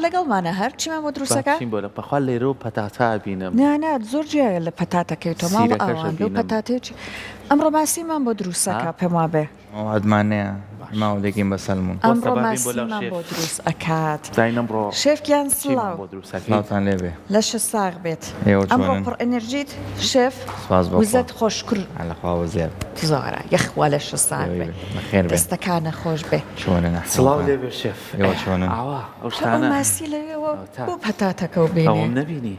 لەگەڵمانە هەر چیمان بۆ دروستەکە باشین بۆ لە پەخوا لێرە و پەتاتا بینم نانە زۆر جیایە لە پەتاتەکەیتەوە ماڵ سیرەکەش ئەوان لەو بینم. پەتاتێکی ئەمڕۆ ماسیمان بۆ دروستەکە پێم وابێ ئەدمانەیە ماوەدەکەین بە سەلمون ئەمڕۆ سەبابین بۆ لەو ماسیمان شێف. بۆ دروست ئەکات زاینم ڕۆ شێفکیان چیمان سڵاو بۆ دروستەکەی لاوتان لێبێ لەش ساغ بێت ئێوە ئەمڕۆ چۆنن؟ پڕ ئەنەرژیت شێف سپاس بۆ وزەت خۆشکر عەلەخواوە زێر زۆرە یەخوا لەش ساغ بێ بەخێر بێ دەستەکانە خۆش بێ چۆنن سڵاو لێبێ شێف ئێوە چۆنن؟ ئاوا ئەو ئەو شتانە ماسی لەوێەوە تا. بۆ پەتاتەکە و ئەوم بینێ نەبینی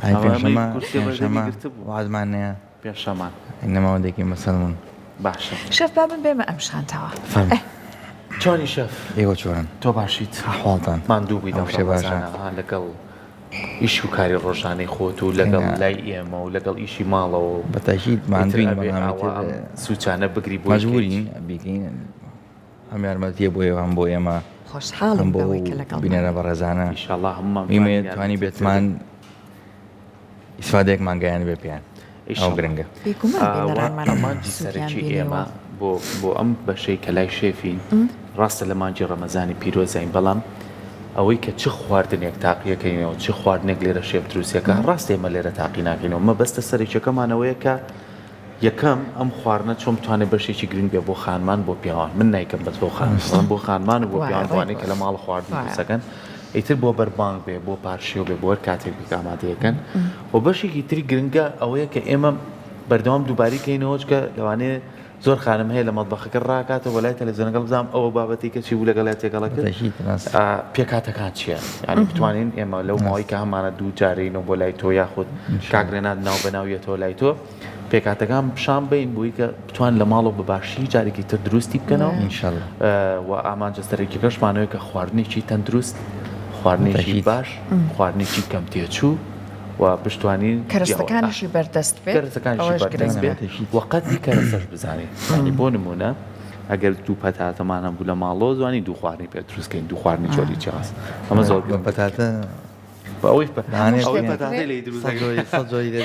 ئای ئەوە پێنجشەمە ئەمەی کورسی بەردەمی پێنجشەمە گرتبوو. وعدمانەیە پێشەمان نەماوەدەکەین بە سەلمون باشە شێف با من بێمە ئەم شانتەوە فەرمو چۆنی شەف ئێوە چۆنن؟ تۆ باشیت ئەحواڵتان ماندوو بووی ئەو شتە باشە. لەگەڵ ئیش و کاری ڕۆژانەی خۆت و لەگەڵ هێنا. لای ئێمە و لەگەڵ ئیشی ماڵەوە بەتاکید ماندوین ئیتر ئەبێ بەڵامی ئاوا ئەم سوچانە بگری بۆ مەجبورین بیکەین ئەم یارمەتیە بۆ ئێوە هەم بۆ ئێمە خۆشحاڵم هەم بۆ بەوەی کە لەگەڵ بینەرە بە ڕێزانە ئینشاءالله هەمومان میمێ توانی بێتمان ئیسفادەیەکمان گەیان بێ پێیان ئەو گرنگە بێگومان بینەرانمان ئەمانجی سەرەکی ئێمە بۆ ئەم بەشەی کە لای شێفین ڕاستە لە مانجی ڕەمەزانی پیرۆزین بەڵام ئەوەی کە چ خواردنێک تاقیەکەینەوە چ خواردنێک لێرە شێف دروستەکە ڕاست ئێمە لێرە تاقی ناکەینەوە مە بەستە سەرێکەکەمانەوەیە کە یەکەم ئەم خواردنە چۆن بتوانێت بەشێکی گرنگ بێ بۆ خانمان بۆ پیاوان من نایکەم بەس بۆ خانمان بۆ خانمان و بۆ پیاوانوانەی کە لە ماڵ خواردن دروستەکەن ئیتر بۆ بەربانگ بێ بۆ پارشی و بێ بۆ کاتێک بیک ئامادەیەکەن و بەشێکی تری گرنگە ئەوەیە کە ئێمە بەردەوام دووباری کەینەوە چکە لەوانەیە زۆر خانم هەیە لە مەطبەخەکە ڕاکاتەوە وەلای تەلەڤیزیۆنەکەڵ بزانم ئەوە بابەتی کە چی بوو لەگەڵ تێگەڵەکە بەتاکید ڕاست. پێکاتەکان چییە؟ یعنی بتوانین ئێمە لەو ماوەی کە هەمانە دوو جارینەوە بۆ لای تۆ یاخود کاگرێنات ناو بەناویەتەوە لای تۆ پێکاتەکان شام بین بووی کە بتوان لە ماڵەوە بەباشی جارێکی تر دروستی بکەنەوە ئینشاءالله. و ئامانجەستەرێکی کەشمانەوەی کە خواردنێکی تەندروست خواردنێکی بەتاکید. باش خواردنێکی کەم تێچوو و پشتوانین کەرەستەکانیشی بەردەست بێت کەرەستەکانیشی بەردەست بێت وەقەتی کەرەسەش بزانێت ینی بۆ نمونە ئەگەر دوو پەتاتەمان هەبوو لە ماڵەوە زوانی دوو خواردنی پێ دروستکەین دوو خواردنی جۆری چاس ئەمە زۆر بە پەتاتە ئەوەی ئەوەی پەتاتەی لێ دروست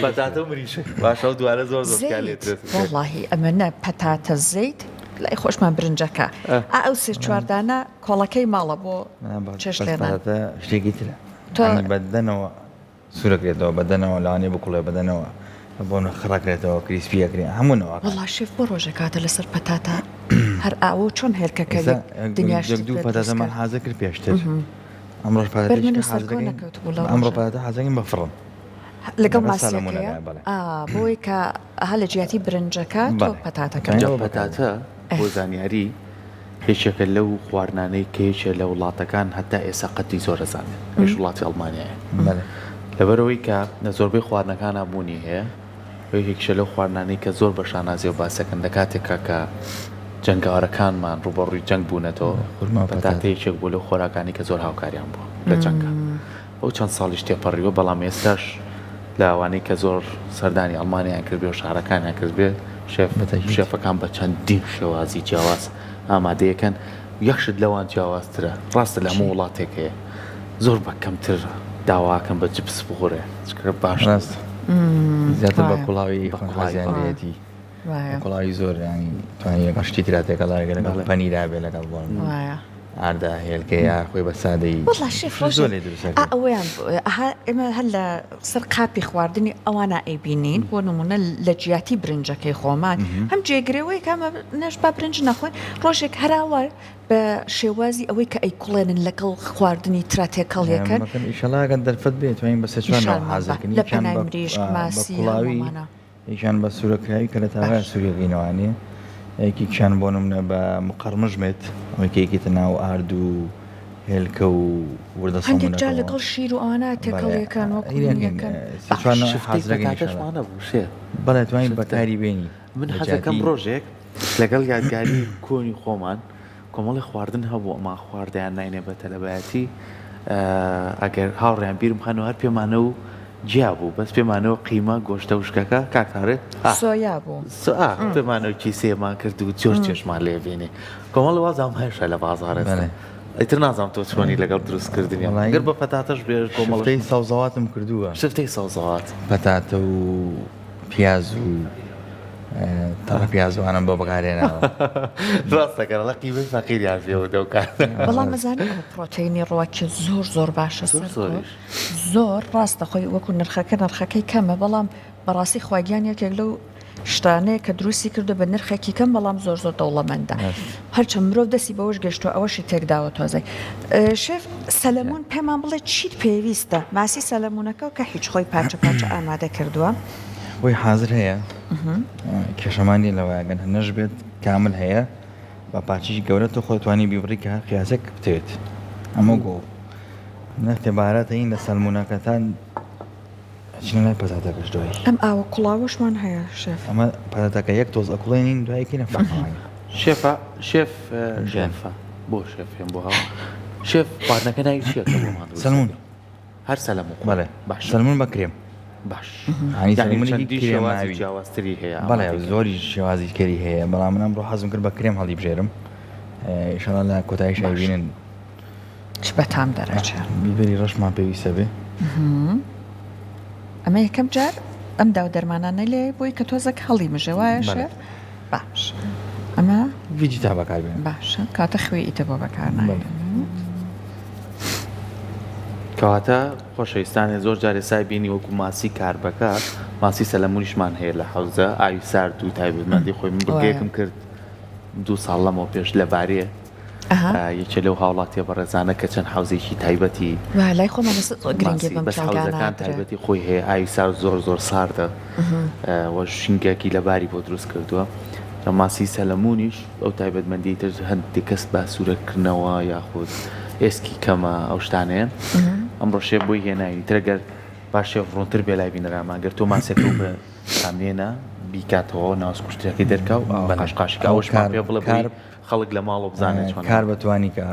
پەتاتە و مریشک باشە و دوارە زۆر زۆر لێت واللهی ئەمەنە پەتاتە زەیت لای خۆشمان برنجەکە ئەو سێ چواردانە کۆڵەکەی ماڵە بۆ چێش لێنان شتێکی ترە تۆ- ینی بەدەنەوە سوورەکرێتەوە بەدەنەوە لەوانێ بکوڵێ بەدەنەوە بۆ خڕاکرێتەوە کریسپیەکرێ هەموونەوە والله شێف بۆ ڕۆژێکاتە لەسەر پەتاتە هەر ئاوە چۆن هێلکەکە دنیاش دوو پەتاتەمان حازە کرد پێشتر ئەمڕۆ بەرمێنە سەرکۆ نەکەوتبوو لە ئەمڕۆ ڕۆژە. پەتاتە حازەکەین بە فڕن لەگەڵ بەسەلمونە ماسیەکەیە لای بەڵێ. بۆی کە هە لە جیاتی برنجەکە تۆ بەڵێ. پەتاتەکە جا پەتاتە بۆ زانیاری هیچێکە لەو خواردانەی کێچە لە وڵاتەکان هەتا ئێستا قەتی زۆر دەزانێت پێش وڵاتی ئەڵمانیایە بەڵێ. لەبەرەوەی کە لە زۆربەی خواردنەکان بوونی هەیە یەکشە لەو خواردانەی کە زۆر بە شانازی و باسەکەن لە کاتێکە کە جەنگاوەرەکانمان ڕوبەڕووی جەنگ بوونەتەوە خورما پەتات. پەتاتەیەکێک بۆ لەو خۆراکانی کە زۆر هاوکاریان بووە لە جەنگە ئەو چەند ساڵیش تێپەڕیوە بەڵام ئێستاش لە ئەوانەی کە زۆر سەردانی ئەڵمانیان کرد بێ و شارەکانیان کرد بێ شێفەکان بە چەندین شێوازی جیاواز ئامادەیەکەن یەخشت لەوان جیاوازترە ڕاستە لە هەموو وڵاتێک هەیە زۆر بە کەمتر داواکەم بە جپس بخۆرێ چکە باش ڕاست زیاتر بە وایە. کوڵاوی خۆنخوازیانەتی وایە کوڵاوی زۆر ینی توانی لەگەڵ شتی تراتێکە لەگەڵ پەنیرا بێ لەگەڵ بۆن وایە ئاردا هێلکەیە خۆی بە سادەی والله شێف زۆر لێ دروستەکە ئەویان ئێمە هەر لە سەر قاپی خواردنی ئەوانە ئەیبینین بۆ نمونە لە جیاتی برنجەکەی خۆمان هەم جێگرەوەی کامە نەش با برنج نەخۆین ڕۆژێک هەراوە بە شێوازی ئەوەی کە ئەیکوڵێنن لەگەڵ خواردنی تراتێکەڵیەکەن ئیشەڵاگەن دەرفەت بێت وین بە سێچوانەوە حازەکەنی لە پەنای مریشک ماسی کوڵاوی هەمومانە. یشان بە سوورەکراوی کە لە تاوای سوورەکەینەوانێ یەکی کیان بۆ نمونە بە مقڕمژمێت ئەوەیەکێکیتە ناو ئارد و هێلکە و وردە هەندێک جا لەگەڵ شیر و ئەوانە تێکەڵیەکان وەکوەکەن شفتەکانەشمانە بوو شێ بەڵێ توانین بەکاری بێنی من حەزەکەم ڕۆژێک لەگەڵ یادگاری کۆنی خۆمان کۆمەڵی خواردن هەبوو ئەما خواردیان ناینێ بە تەلەبایەتی ئەگەر هاوڕێیان بیرم خانەوە هەر پێمانە و جیا بوو بەس پێمانەوە قیمە گۆشتە وشکەکە کاکارێت سۆیا بوو پێمانەوەکی سێمان کرد و جۆر چێشمان لێبێنێ کۆمەڵ وازام هەشە لە بازارێت ئیتر نازانم تۆ چۆنی لەگەڵ دروستکردنی گەر بە پەتاتەش بێ کۆمەڵی ساوزەواتم کردووە شفتەی سەوزەوات پەتاتە و پیاز و تەڕە پیازوانم بۆ بەکارێنەوە ڕاستەکە لە قیمەی فەقیریان پێوە دەوکات بەڵام مەزانانی ئەو پرۆتینی ڕۆکی زۆر باشە زۆر ڕاستە خۆی وەکو نرخەکەی کەمە بەڵام بەڕاستی خواگیان یەکێک لەو شتانەیە کە دروستی کردو بە نرخێکی کەم بەڵام زۆر دەوڵەمەندە هەرچەند مرۆڤ دەستی بەوەش گەشتووە ئەوەشی تێکداوە تۆزەی شێف سەلەمون پێمان بڵێ چیت پێویستە ماسی سەلەمونەکە و کە هیچ خۆی پاچە ئامادە کردووە وی حاضر هەیە کێشەمانی لەوەگەن هەنەش بێت کامل هەیە بە پاچیش گەورە تۆ خۆتوانی بیبڕیکە قیاسێک بتێت ئەمە گۆ نەختێبارەتە این لە سەلمونەکەتان چنە لای پەتاتەکەش دوایی ئەم ئاوە کوڵاوشمان هەیە شێف ئەمە پەتاتەکە یەک تۆز ئەکوڵێنین دوایەکی نەفەقانی شێفە بۆ شێفێن بۆ هاو شێف خواردنەکە ناوی چیەکە بۆمان سەلمون هەر سەلەمون بەڵێ باش سەلمون بە کرێم باش سەلمونێکی کرێماوی جیاوازتری هەیە بەڵێ زۆری شێوازی کەری هەیە بەڵام منم بۆ حەزم کرد بە کرێم هەڵی بژێرم ئیشەڵا لە کۆتاییش ئەبینن چ بەتام دەرەچێ بیبەری ڕەشمان پێویستە بێ ئەمە یەکەم جار ئەم داو دەرمانانە لێ بۆی کە تۆزەک هەڵی مژێ وایە شێف باش ئەمە ویجی تا بەکار بێن باشە کاتە خوێ ئیتە بۆ بەکارنایێن کەواتە خۆشەویستانێ زۆر جارێ سای بینی وەکو ماسی کار بەکات ماسی سەلەمونیشمان هەیە لە حەوزە ئاوی سارد و تایبەتمەندی خۆی من بڕگەیەکم کرد 2 ساڵ لەمەوە پێش لەبارەیە یەکێ لەو هاوڵاتیە بەڕێزانە کە چەند حوزێکی تایبەتی لای خۆمان گرنگی بەم حوزەکان تایبەتی خۆی هەیە ئاوی سارد زۆر ساردە وە شینگێکی لەباری بۆ دروست کردووە ماسی سەلەمونیش ئەو تایبەتمەندی تر هەندێک کەس بە سوورەکردنەوە یاخود ئێسکی کەمە ئەو شتانەیە ئەمڕۆ شێف بۆی هێناوی ترەگەر باشێ ڕۆنتر بێ لای بینەرامان گەر تۆ ماسێکە بە سامێنە بیکاتەوە ناوسکوشتەکەی دەرکاو قاشقاشی ئەوشمان پێ بڵێ خەڵک لە ماڵۆ بزانێت کار بەتوانی کە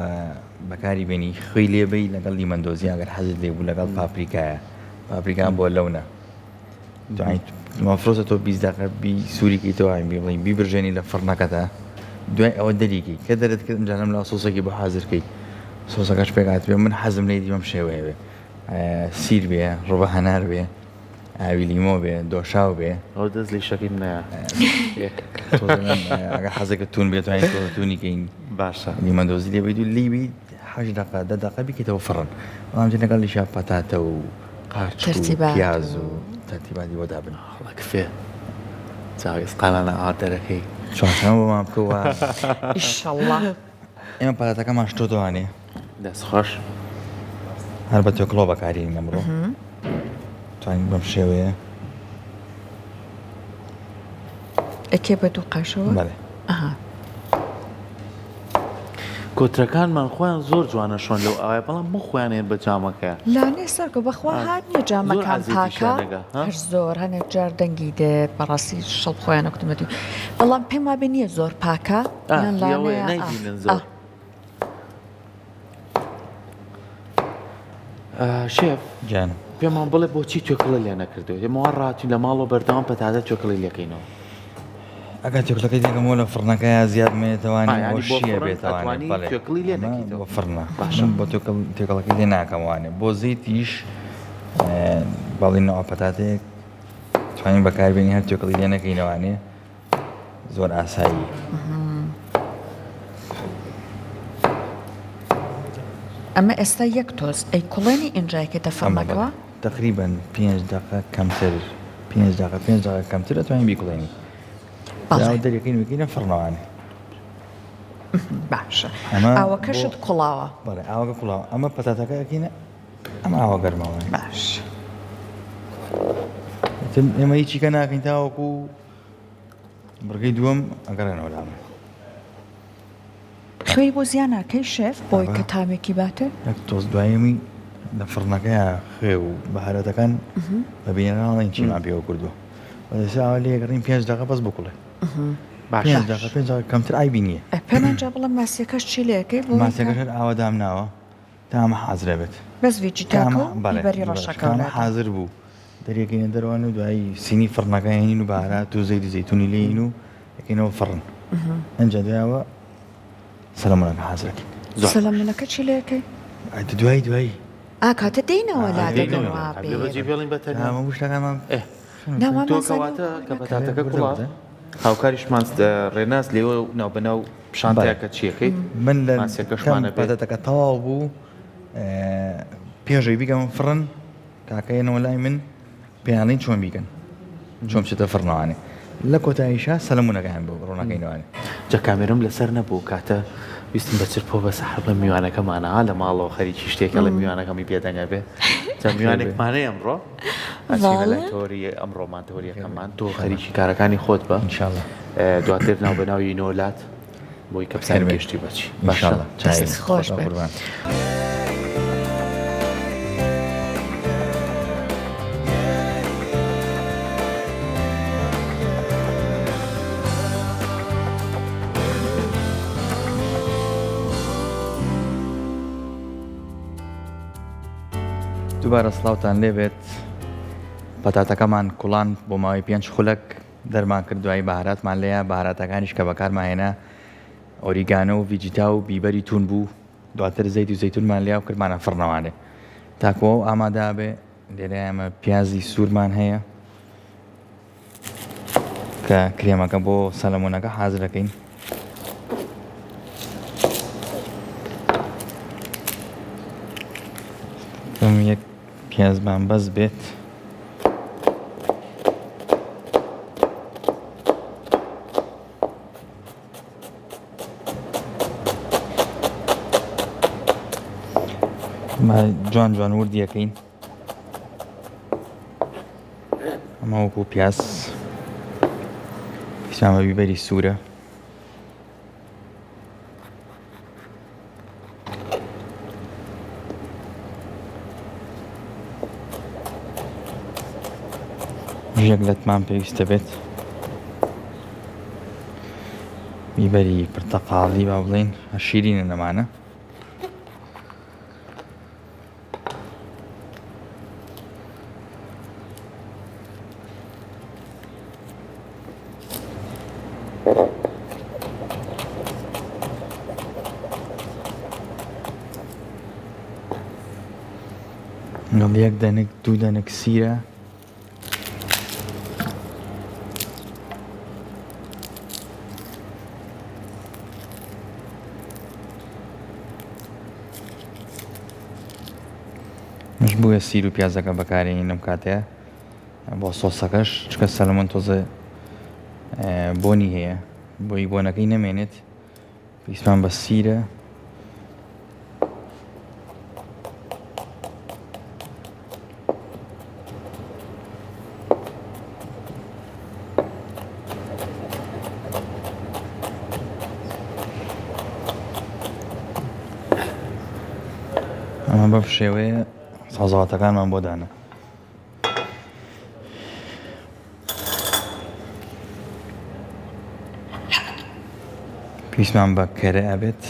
بەکاری بێنی خوێی لێبەی لەگەڵ لیمەندۆزی ئەگەر حەزت لێ بوو لەگەڵ پاپریکایە پاپریکان بۆ لەونە مافرۆزە تۆ 20 دقیقە سووریکی تۆ بڵین بیبرژێنی لە فڕنەکەتە دوای ئەوە دەریکی کە دەرت کرد جانم لە سۆسێکی بۆ حازرکەی سۆسەکەش پێکات بێ من حەزم لێ دیوەم شێوەیە بێ سیر بێ ڕۆبە هەنار بێ ئاوی لیمۆ بێ دۆشاو بێ ئەو دەست لێ شەکیم نایە ئەگە حەزەکە تون بێت توانین تۆ تونیکەین باشە لیمەندۆزی لێ بیت و لیبی 8 دقیقە 10 دقیقە بیکەیتەوە فڕن بەڵام جێ لەگەڵ لیشا پەتاتە و قارچ و پیاز و تەرتیباتی بۆ دابن خەڵکفێ چاویسقالانە ئادەرەکەی چۆنەوە بۆمان بکەوە ئیشەڵڵا ئێمە پەتاتەکەمان شتۆتەوانێ دەستخۆش هەر بە تۆکڵۆ بەکارین ئەمڕۆ توانین بەم شێوەیە ئەکێ بە دوو قاشەوە بەڵێ کۆترەکانمان خۆیان زۆر جوانە شۆن لەو ئاوای بەڵام مە خۆیانێن بە جامەکە لانێ سەرکە بەخوا هات نیە جامەکان پاکە هەر زۆر هەنێک جار دەنگی دێت بەڕاستی شەڵ خۆیان کوتمەتی بەڵام پێم وابێ نییە زۆر پاکە یان نایبینن زۆر شێف جان پێمان بڵێ بۆچی چۆکڵە لێ نەکردو ئێمەوە ڕاتین لە ماڵەوە بەردەوام پەتاتە چۆکڵی لێکەینەوە ئەگەر تێکڵەکەی دێکەمەوە لە فڕنەکەی زیاد مێتەوانی بۆ شیە بێتوانێت چۆکڵی لێ نەکەیتەوە بۆ فڕنە بۆ تێکڵەکەی لێ ناکەموانێ بۆ زەیتیش باڵینەوە پەتاتێک توانین بەکاربێنی هەر تێکڵی لێ نەکەینەوانێ زۆر ئاسایی ئەمە ئێستا یەک تۆز ئەی کوڵێنی ئینجایکێتە فەرمەکەوە تقریبا 5 دقیقە کەمتر 5 دقیقە کەمتر دەتوانین بیکوڵێنی دەریەکەین وکەینە فڕنەوانێ باشە ئاوەکەشت کوڵاوە بەڵێ ئاوەکە کوڵاوە ئەمە پەتاتەکە ئەکەینە ئەمە ئاوە گەرمەوە باش ئێمە هیچی کە ناکەین تاوەکو بڕگەی دووەم ئەگەڕێنەوە لامە خوێی بۆ زیان ناکەی شێف بۆی کە تامێکی باتە یەک تۆز دوایەمی لە فڕنەکەیە خوێ و بەهارەتەکان بە بینەڕاڵین چیمان پێوە کردووە بەدەساوە لێگەڕین 5 دقیقە بەس بکوڵێ 5 دقیقە کەمتر ئایبی نییە پێمان جا بڵم ماسیەکەش چی لەکەی بۆ ماسیەکەش هەر ئاوە دامناوە تا ئەمە حازرە بێت بەس ڤیجیتاکە و بیبەری ڕەشەکە حازر بوو دەریەکەینە دەروان و دوایی سینی فڕنەکە هێنین و بەهارات و زەیتی زەیتونی لێین و یەکەینەوە فڕن ئەنجا دوایەوە سەلەمونەکە حازرەکەین سەلەمونەکە چی لەکەی دوایی کاتە دێنەوە لا بێڵین بەتەنامە شتەکانمان تۆکەواتە کە پەتاتەکە کوڵا هاوکاریشمان ڕێناز لێوە ناوبەناو شانتەیەکە چیەکەی من لە ماسیەکەشمانە بێت پەتەکە تەواو بوو پێشەوی بیکەم فرن کاکەیەنەوە لای من پێیانڵین چۆن بیکەن چۆن بچێتە فڕنەوانێ لە کۆتاییشە سەلمونونەکەیان بوو ڕوونەکەینەوانێ جا کامێرم لەسەر نەبوو کاتە ویستم بە چرپۆ بە سەحر بە میوانەکەمانە لە ماڵەوە خەریکی شتێکە لە میوانەکەمی پێدەنگە بێ جا میوانێکمانەی ئەمڕۆ لای تۆری ئەمڕۆمان تۆریەکەمان تۆ خەریکی کارەکانی خۆت بە ئینشاءڵڵا دواتر ناوبەناوی نۆلات بۆی کە بسان گەشتی بچی ئینشاءڵڵا چای خۆش بێ. قوربان. دووبارە سڵاوتان لێبێت پەتاتەکەمان کوڵان بۆ ماوەی 5 خولەک دەرمان کرد دوای بەهاراتمان لەیە بەهاراتەکانیش کە بەکارماهێنا ئۆریگانە و ڤیجیتا و بیبەری تون بوو دواتر زەیت و زەیتونمان لیا و کردمانە فڕنەوانێ تاکۆ ئامادا بێ لێرە ئەمە پیازی سوورمان هەیە کە کرێمەکە بۆ سەلەمۆنەکە حازرەکەین یەک پیازمان بەس بێت جوان جوان وردیەکەین ئەمە وەکو پیاز پیسامە بیبەری سوورە ژێک لەتمان پێویستە بێت بیبەری پرتەقاڵی با بڵێن شیرینە نەمانە گەڵ یەک دەنێک دوو دەنێک سیرە مش بووە سیر و پیازەکە بەکارێنین لەم کاتەیە بۆ سۆسەکەش چکە سەلمۆن تۆزە بۆنی هەیە بۆی بۆنەکەی نەمێنێت پێویستمان بە سیرە ئەمە بەم شێوەیە سازاواتەکانمان بۆ دانا پێویستمان بە کەرە ئەبێت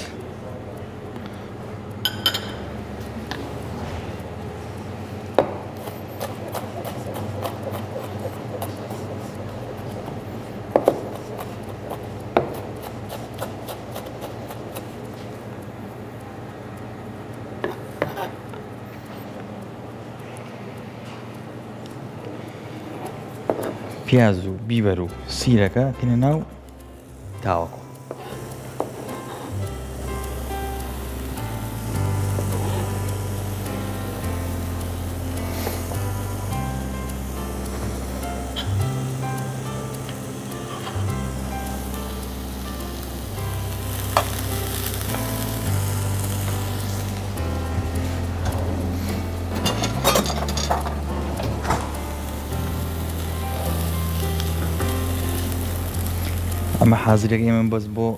پیاز و بیبەر و سیرەکە تینە ناو تاوەکو ئەمە حازرێکی ئێمە بەس بۆ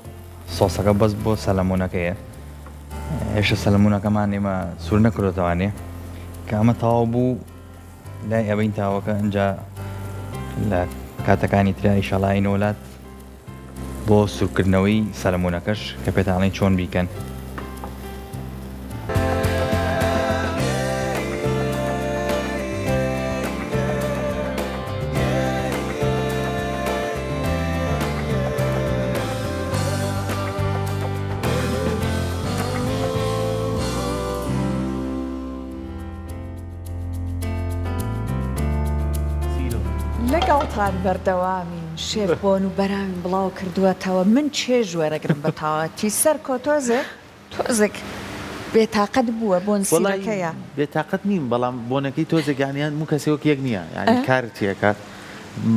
سۆسەکە بەس بۆ سەلەمۆنەکەیە هێشتا سەلەمۆنەکەمان ئێمە سوور نەکردوتەوانێ کە ئەمە تەواو بوو لای ئەبەین تاوەکە ئەنجا لە کاتەکانی ترا ئیشەڵا ئینۆلات بۆ سوورکردنەوەی سەلەمۆنەکەش کە پێتاڵێن چۆن بیکەن لەگەڵتان بەردەوامین شێف بۆن و بەراوین بڵاو کردووەتەوە من چێژ وەرەگرم بە تاواتی سەر کۆ تۆزێک بێتاقەت بووە بۆن سیرەکەیە بێتاقەت نیم بەڵام بۆنەکەی تۆزێگانیان و کەسێک یەک نییە ینی کارتیەکات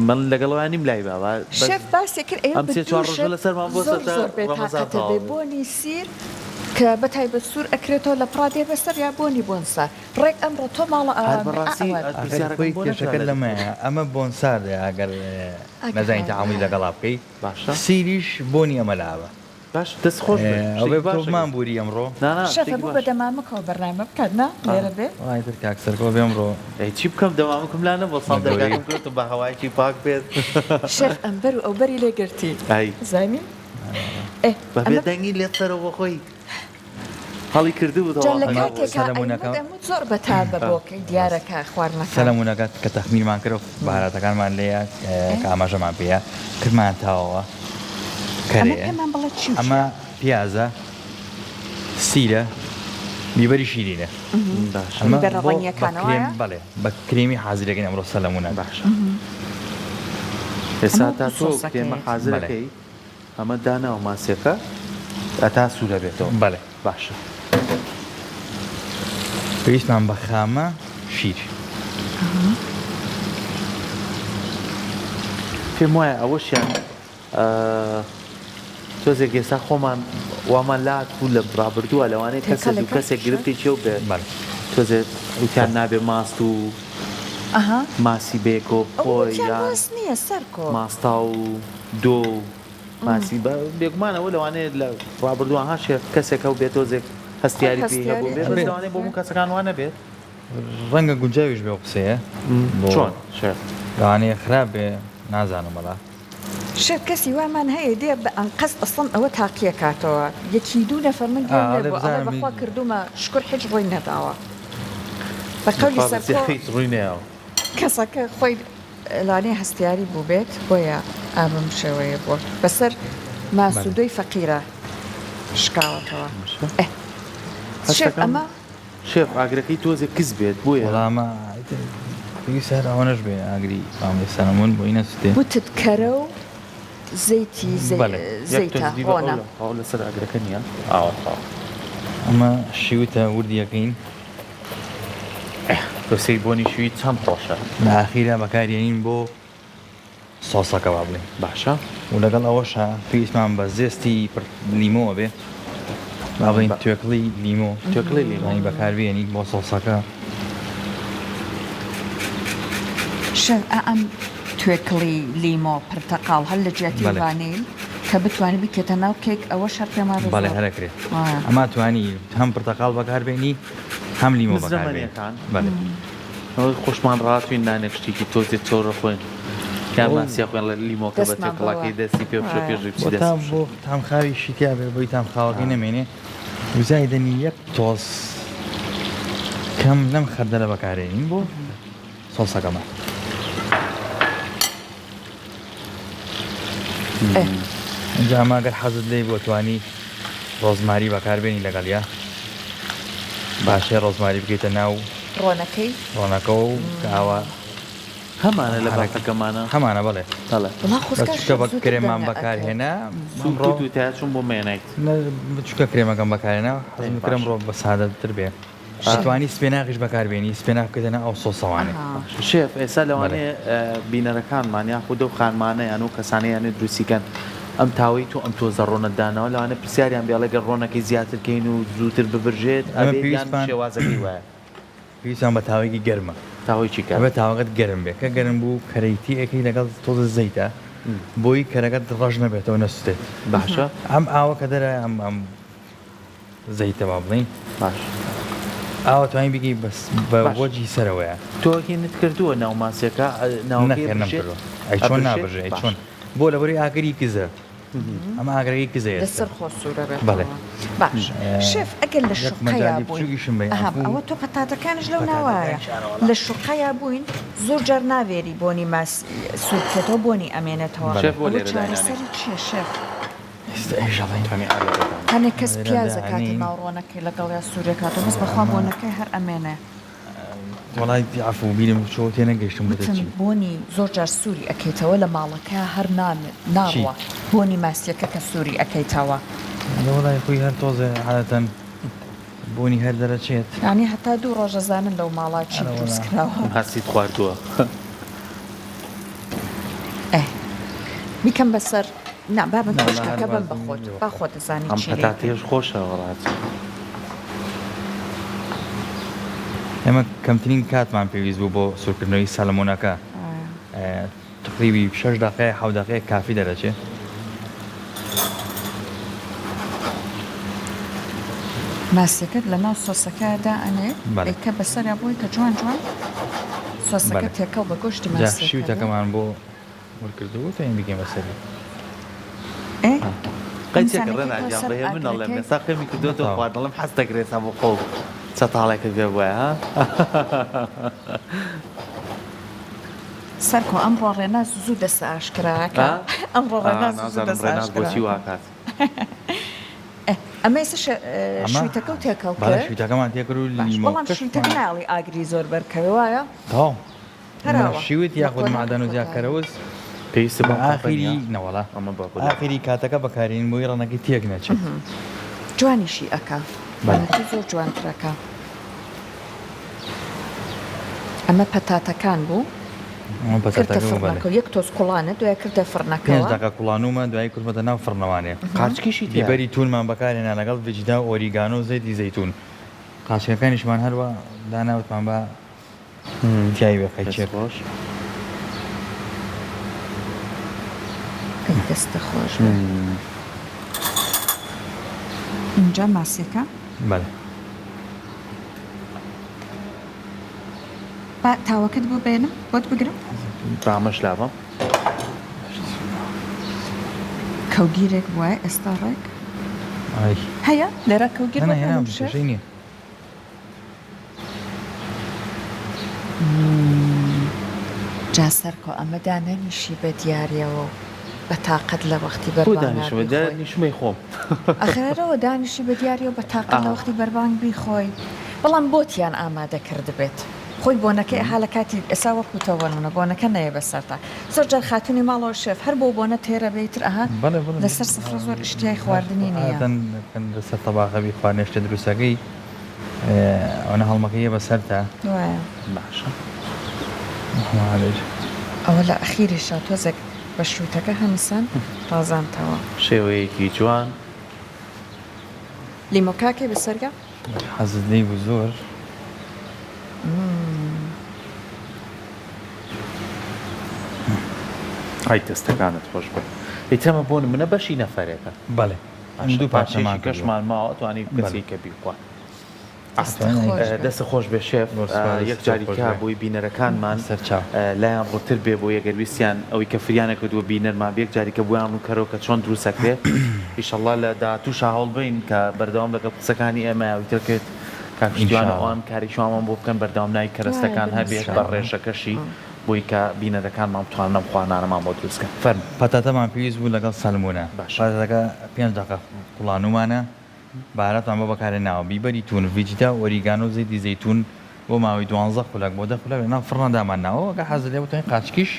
من لەگەڵەوەنیم لای باوە شێف باسی کرد ئێوە ئەم سێ چوار ڕۆژە لەسەرمان بۆ سەر زۆر بێتاقەتە بێ بۆنی سیر کە بەتایبەت سوور ئەکرێتەوە لە پرادێ بەسەر یا بۆنی بۆنسا ڕێک ئەمڕۆ تۆ ماڵە کێشەکە لەمەیە ئەمە بۆنساردێ ئەگەر نەزانین تەعاملی لەگەڵا بکەیت باشە سیریش بۆنی ئەمەلاوە باش دەست خۆش باشمان بووری ئەمڕۆ شەفە بوو بە دەمامکەوە بەرنامە بکات نا لێرە بێ تر کاکسەرکۆ بێمڕۆ چی بکەم دەمامکم لاە بۆ ساڵ دەگەم کرێت بە هەوایکی پاک بێت شەف ئەمبەر و ئەوبەری لێگرتی زانی بەبێ دەنگی لێت سەرەوە خۆی هەڵی کردو زۆر بەتا بە بۆکەی دیارەکە خواردنەکە سەلەمونەکەت کە تەخمیرمان کرد بەهاراتەکانمان لێیە کە ئاماژەمان پێەیە کردمان تاوەوە ئەمەمان بڵێ چی ئەمە پیازە سیرە بیبەری شیرینە بەڵێ بە کریمی حازرەکەین ئەمڕۆ سەلەمونە باشە ئێستا تا تۆ کێمە حازرەکەی ئەمە داناوە ماسیەکە ئەتا سوورە بێتەوە بەڵێ باشە پێویستمان بە خامە شیر پێم وایە ئەوەشیان تۆزێک ئێستا خۆمان وامان لات بوو لە ڕابردووە لەوانەیە کەسێک گرفتی چێ و بێت تۆزێت وتیان نابێ ماست و ماسی بێکۆ خۆی نییە سەرکۆ ماستا و دۆ ماسی بێگومانەوە لەوانەیە لە ڕابردووە هاشێ کەسێکە و بێت تۆزێک هەستیاری پێ هەبوو بێت لەوانەیە بۆ کەسەکان وانە بێت ڕەنگە گونجاویش بێ قسەیە چۆن لەوانەیە خراپ بێ نازانم بەڵا شێف کەسی وامان هەیە دێ بە ئەنقەست ئەسڵم ئەوە تاقیە کاتەوە یەکی دوو نەفەر من بەخوا کردومە شکر هیچ ڕووی نەداوە بە قەولی سەرکۆ ڕووی نەیەوە کەسەکە خۆی لانەیە هەستیاری بوو بێت بۆیە ئابم شێوەیە بووە بەسەر ماسوودۆی فەقیرە شکاوەتەوە شێف ئەمە شێف ئاگرەکەی تۆزێک کەس بێت بۆیە وەڵامە پێویست هەر ئەوەنەش بێ ئاگری پامێ سەلەمون بۆی نەسووتێ وتت کەرە و زەیتی زەیتە ڕۆنە لەسەر ئاگرەکە نییە ئەمە شیوتە وردیەکەین پرسەی بۆنی شووی چەند خۆشە لە ئاخیرە بەکارێنین بۆ سۆسەکە با بڵێ باشە و لەگەڵ ئەوەشە پێویستمان بە زێستی لیمۆوە بێ با بڵین توێکڵی لیمۆ توێکڵی لیمۆی بەکاربێنی بۆ سۆسەکە شەف ئەم توێکڵی لیمۆ پرتەقاڵ هەر لە جیاتی وانیل کە بتوانانی بکێتە ناو کێک ئەوە شەر پێمان بەڵێ هەرەکرێت ئەما توانی هەم پرتەقاڵ بەکاربێنی هەم لیمۆ بەکاربێنەکان خۆشمان ڕاتوین نانێک شتێکی تۆزێت چۆڕە خۆین یانمانسییا خوێن لە لیمۆکە بە تێکڵاکەی دەستی پێ بشە پێشی بۆ تامخاوی شیتیا بێ بۆی تامخاوەکەی نەمێنێ وزای دەنی یەک تۆز کەم لەم خەردەلە بەکارێنین بۆ سۆسەکەمان اینجا ئەماگەر حەزت لێ بۆ توانی ڕۆزماری بەکاربێنی لەگەڵیا باشێ ڕۆزماری بکەیتە ناو ڕۆنەکە و کاوە هەمانە لە باکەکەمانە هەمانە بڵێ چکە بە کرێمان بەکارهێنا چون بۆ مێنیت چکە کرێمەکەم بەکارێنە حەزم ڕۆ بە سادەتر بێ توانی سپێناقیش بەکاربێنی سپێناق بکەیتە ئەو سۆسەوانێ شێف ئێستا لەوانەیە بینەرەکانمان یاخود ئەو خانمانەیان و کەسانەیانێت دروستیکەن ئەم تاوەی تو ئەم تۆزە ڕۆنەدانەوە لەوانە پرسیاریان بێڵێگە ڕۆنەکەی زیاترکەین و زووتر ببرژێت شێوازەکەی وایە پێویستمان بە تاوەیەکی گەرمە تاوەیەکی کە بە تاوەکەت گەرم بێت کە گەرم بوو کەرەیتی ئەەکەی لەگەڵ تۆزە زەیتە بۆی کەرەکەت ڕژ نەبێتەوە نەسوێت باشە ئەم ئاوە کە دەرە ئەم زەیتە با بڵین باش ئاوە توانین بگی بە وەجی سەرەوەیە تۆکیت کردووە ناوماسیەکە نەکردوە ئەی چۆن نابژێ ئەی چۆن بۆ لەبەری ئاگری کزە ئەمە ئاگرەکەی کزەیە لەسەر خۆسوورە بێت بەڵێ باش شێف ئەگەر لە شوقەیە بووین ئەوە تۆ پەتاتەکانش لەو ناوایە لە شوقەیە بووین زۆر جار ناوێری بۆنی ماس سوورکێتەوە بۆنی ئەمێنێتەوە چارەسەری چیە شێف هەنێک کەس پیازەکاتی ناوڕۆنەکەی لەگەڵ یا سوورەکاتەوە بەس بەخوا بۆنەکەی هەر ئەمێنێ وڵای عفو بیرم چۆ تێ نەگەیشتم وتم بۆتەچی بۆنی زۆر جار سووری ئەەکەیتەوە لە ماڵەکە هەر ناڕوە بۆنی ماسیەکە کە سووری ئەەکەیتەوە وڵای خۆی هەر تۆزە حالەتەن بۆنی هەر دەرەچێت ینی هەتا 2 ڕۆژەزانن لەو ماڵاچی ئەرە دروستکراوە هەستیت خواردووە میکەم بەسەر با بە نا، پشکەکە هەر بم بازم بەخۆت نییە. با خۆت دەزانی ئەم چی پەتاتێش خۆشە وڵات ئێمە کەمترین کاتمان پێویست بوو بۆ سوورکردنەوەی سەلمۆنەکە تقریبی 6 دقیقە 7 دقیقە کافی دەرەچێت ماسیەکەت لە ناو سۆسەکەدا ئەنێ بەڵێ. ئەیکە بەسەریا بۆی کە جوان سۆسەکە بەڵێ. تێکەڵ بە گۆشتی جا ماسیەکە شیوتەکەمان بۆ وەرکردو تا این بگەین بەسەری قەیچێکە ڕێناگیان بەهێ منەڵێ مێساقێمی کردوتەوە خواردنەڵم حەز دەگرێتە بۆ خۆ چەتاڵێکە بێ وایە ها سەرکۆ ئەمڕۆ ڕێناز زوو دەستە ئاشکراکە ئەمڕۆ ڕێناز زوو نازانم دەستە ڕێناز بۆچی ئاشکراکە واکات ئەمە ئێستا شویتەکە و تێکەڵ بالا کرد شویتەکەمان تێکرد و باش لیمۆ بەڵام شویتەکە ناڵی ئاگری زۆر بەرکەوە وایە تاو هەراوە. شیوت یاخود لە معدن و کۆتا. زیاکەرەوز پێویستە بە ئاخری نەوەڵا ئەمە بە ئاخری کاتەکە بەکارین بۆی ڕەنەکەی تێک نەچێت جوانیشی ئەکا بەڵێ. بەڵێکی زۆر جوانترەکە ئەمە پەتاتەکان بوو ئەمە کردە پەتاتەکە بوو، بەڵێ. فڕنەکە یەک تۆز کوڵانە دوای کردە 5 فڕنەکەەوە دقیقە کوڵانومە دوای کوربەتە ناو فڕنەوانێ قاچکیشی تێ بیبەری تونمان بەکارێنا لەگەڵ ڤجدا و ئۆریگانۆ و زەیتی زەیتون قاچەکانیشمان هەروە داناوتمان بە تیایی بێ قەیچێک خۆش دەستە خۆش اینجا ماسیەکە بەڵێ با تاوەکەت بۆ بێنم بۆت بگرم ڕامەش لاوە کەوگیرێک وایە ئێستا ڕێک ئای هەیە لێرە کەوگیر هێنا بۆ هێنا بێنم شێف؟ بشەی نییە جا سەرکۆ ئەمە دانەنیشی بە دیارەوە بە تااقەت لە وەختی بۆ بەربانگ دانیشمە بیخۆی. نیشمەی خۆم ئەخرەرەوە دانیشی بە دیارەوە بە تااقەت لە وەختی بەربانگ بیخۆی بەڵام بۆتیان ئامادە کرد بێت خۆی بۆنەکەی حالە کاتی ئێسا وەکوتەوەنە بۆنەکە نەیە بەسەرتا زۆر جار خاتونی ماڵەوە شێف هەر بۆ بۆنە تێرە بێتتر ئەها بەڵێ بەڵێ لەسەر سفرە زۆر شتیای خواردنی نییە لەسەر تەباقەبی خواردنێشتە دروستەکەی ئەوە هەڵمەکەیە بەسەرتا وایە باشە ئەوە لە ئەخیریشە تۆزێک بە شووتەکە هەمیسان ڕازانتەوە شێوەیەکی جوان لیمۆکاکێ بەسەرگە حەزت لێی بوو زۆر های دەستەکانت خۆش بێت ئیترەمە بۆن منە بەشی نەفەرێکە بەڵێ دوو پارچەمان پاشێکی کەشمان ماوە توانی کەسی کە بیخوا خۆش دەستە خۆش بێ شێف سپاس، یەک زۆر جاریکە خۆش بێ. بۆی بینەرەکانمان سەرچاو. لایەن ڕوتر بێ بۆ یەگەر ویستیان ئەوەی کە فریانە کردووە بینەرمان بێک جاریکە بۆیان و کەرەوە کە چۆن دروستەکرێ ئیشەڵڵا لە داهاتووش هەوڵ بین کە بەردەوام لەگەڵ قسەکانی ئێمە ویترکرێت کاکشتیوان ئینشاءڵڵا. ئەوان کاریشوامان بۆ بکەن بەردەوام نای کەرەستەکان هەبێت بە ڕێژەکەشی بۆی کە بینەرەکانمان بتوانم خواردنانەمان بۆ دروستکەن فەرم پەتاتەمان پێویست بوو لەگەڵ سەلمونە باش. پەتاتەکە 5 دقیقە کوڵانومانە بارەتمان بۆ بەکارێ ناوە بیبەری تون ڤجدا و ئۆریگانۆ و زەیتی زەیتون بۆ ماوەی 12 خولەک بۆ 10 خولەک لەناو فڕنەدامان ناوە کە حەزت لێ بتوانین قاچکیش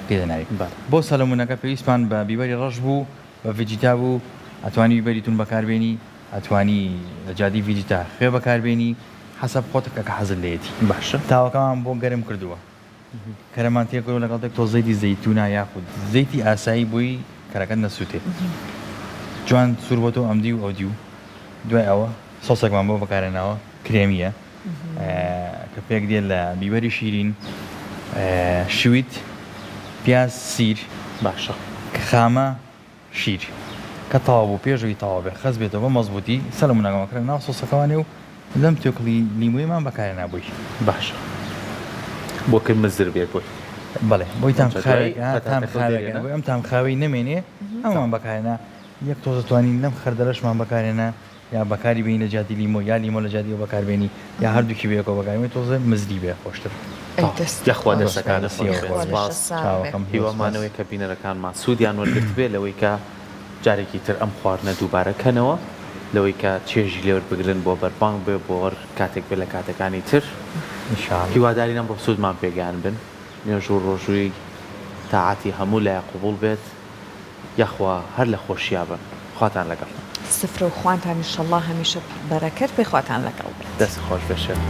پێدەناوی بەڵێ. بۆ سەلمونەکە پێویستمان بە بیبەری ڕەش بوو بە ڤجدا بوو ئەتوانی بیبەری تون بەکاربێنی ئەتوانی لە جادی ڤجدا خوێ بەکاربێنی حەسەب خۆتەکە کە حەزت لێتی باشە تاوەکەمان بۆ گەرم کردووە کەرەمان تێکەوە لەگەڵ تۆ زەیتی زەیتونە یاخود زەیتی ئاسایی بووی کەرەکە نەسووتێ جوان سوور بۆ تۆ ئەمدی و ئەودی و دوای ئەوە سۆسێکمان بۆ بەکارێناوە کرێمیە کە پێک دێت لە بیبەری شیرین شویت پیاز سیر باشە خامە شیر کە تاوا بوو پێشوی تاوا بێ خەز بێتەوە بە مەزبوطی سەلمونەکەمەکرێن ناو سۆسەکەوانێ و لەم تێکڵی لیمویمان بەکارێنا بووی باشە بۆ کرد مزر بێت بۆی بەڵێ بۆی تام چەتۆی خاوێک تام پەتاتەکە خاوێک دێنە؟ بۆی ئەم تام خاوەی نەمێنێ ئەممان بەکارێنا یەک تۆ دەتوانین لەم خەردەرەشمان بەکارێنا یا بەکاری بین لە جاتی لیمۆ یا لیمۆ لە جاتیەوە بەکاربێنی یا هەردووکی بەیەکەوە بەکاربێنی تۆزە مزری بێ خۆشتر یەخوا دەستەکانە چاوەکەم هیوامانەوەی کە بینەرەکانمان سوودیان وەرگرت بێ لەوەی کە جارێکی تر ئەم خواردنە دووبارەکەنەوە لەوەی کە چێژی لێوە بگرن بۆ بەربانگ بێ بۆ کاتێک بێ لە کاتەکانی تر انشاءالله هیواداری نەم بۆ سوودمان پێگەیان بن نوێژ و ڕۆژووی تاعاتی هەموو لای قوبوڵ بێت یاخوا هەر لە خۆشییا بن خواتان لەگەڵ سفرە و خوانتان ئینشەڵڵا هەمیشە بەرەکەت پێ خواتان لەگەڵ بێت دەست خۆش بەشێت